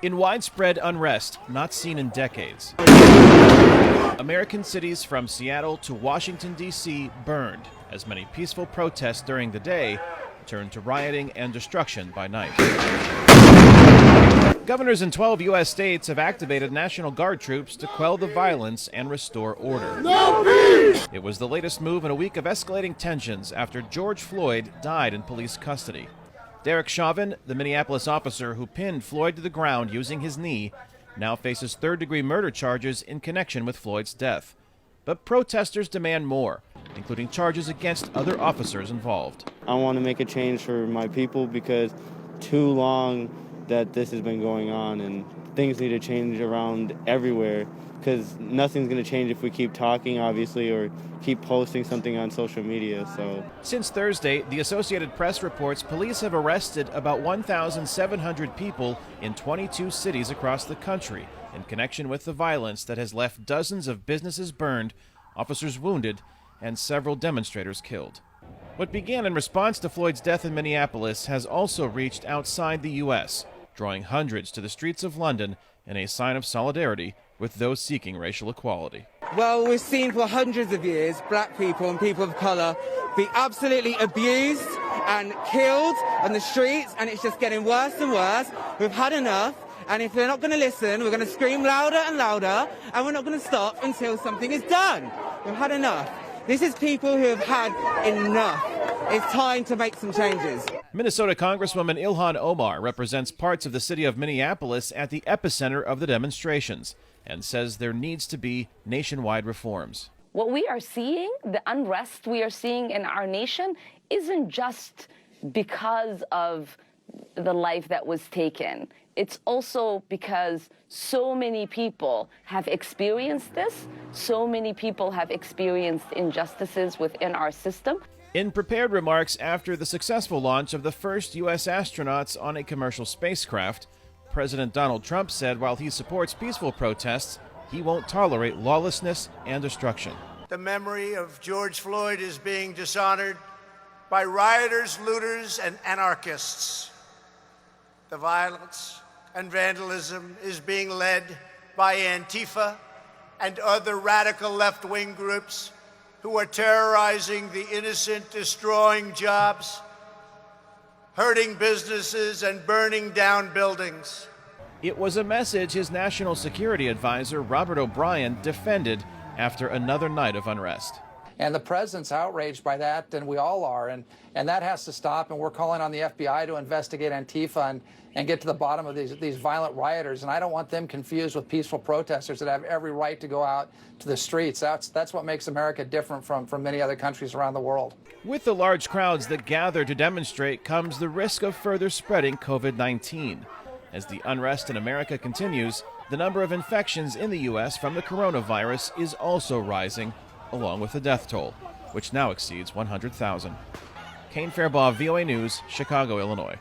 In widespread unrest not seen in decades, American cities from Seattle to Washington, D.C. burned as many peaceful protests during the day turned to rioting and destruction by night. Governors in 12 U.S. states have activated National Guard troops to quell the violence and restore order. No peace! It was the latest move in a week of escalating tensions after George Floyd died in police custody. Derek Chauvin, the Minneapolis officer who pinned Floyd to the ground using his knee, now faces third-degree murder charges in connection with Floyd's death. But protesters demand more, including charges against other officers involved. I want to make a change for my people because too long that this has been going on and things need to change around everywhere because nothing's going to change if we keep talking, obviously, or keep posting something on social media. So since Thursday, the Associated Press reports police have arrested about 1,700 people in 22 cities across the country in connection with the violence that has left dozens of businesses burned, officers wounded, and several demonstrators killed. What began in response to Floyd's death in Minneapolis has also reached outside the U.S., drawing hundreds to the streets of London in a sign of solidarity with those seeking racial equality. Well, we've seen for hundreds of years black people and people of colour be absolutely abused and killed on the streets, and it's just getting worse and worse. We've had enough, and if they're not going to listen, we're going to scream louder and louder, and we're not going to stop until something is done. We've had enough. This is people who have had enough. It's time to make some changes. Minnesota Congresswoman Ilhan Omar represents parts of the city of Minneapolis at the epicenter of the demonstrations and says there needs to be nationwide reforms. What we are seeing, the unrest we are seeing in our nation, isn't just because of the life that was taken. It's also because so many people have experienced this, so many people have experienced injustices within our system. In prepared remarks after the successful launch of the first U.S. astronauts on a commercial spacecraft, President Donald Trump said while he supports peaceful protests, he won't tolerate lawlessness and destruction. The memory of George Floyd is being dishonored by rioters, looters, and anarchists. The violence and vandalism is being led by Antifa and other radical left-wing groups who are terrorizing the innocent, destroying jobs, hurting businesses, and burning down buildings. It was a message his national security advisor, Robert O'Brien, defended after another night of unrest. And the president's outraged by that, and we all are, and that has to stop, and we're calling on the FBI to investigate Antifa and get to the bottom of these violent rioters, and I don't want them confused with peaceful protesters that have every right to go out to the streets. That's what makes America different from many other countries around the world. With the large crowds that gather to demonstrate comes the risk of further spreading COVID-19. As the unrest in America continues, the number of infections in the U.S. from the coronavirus is also rising, along with the death toll, which now exceeds 100,000. Kane Fairbaugh, VOA News, Chicago, Illinois.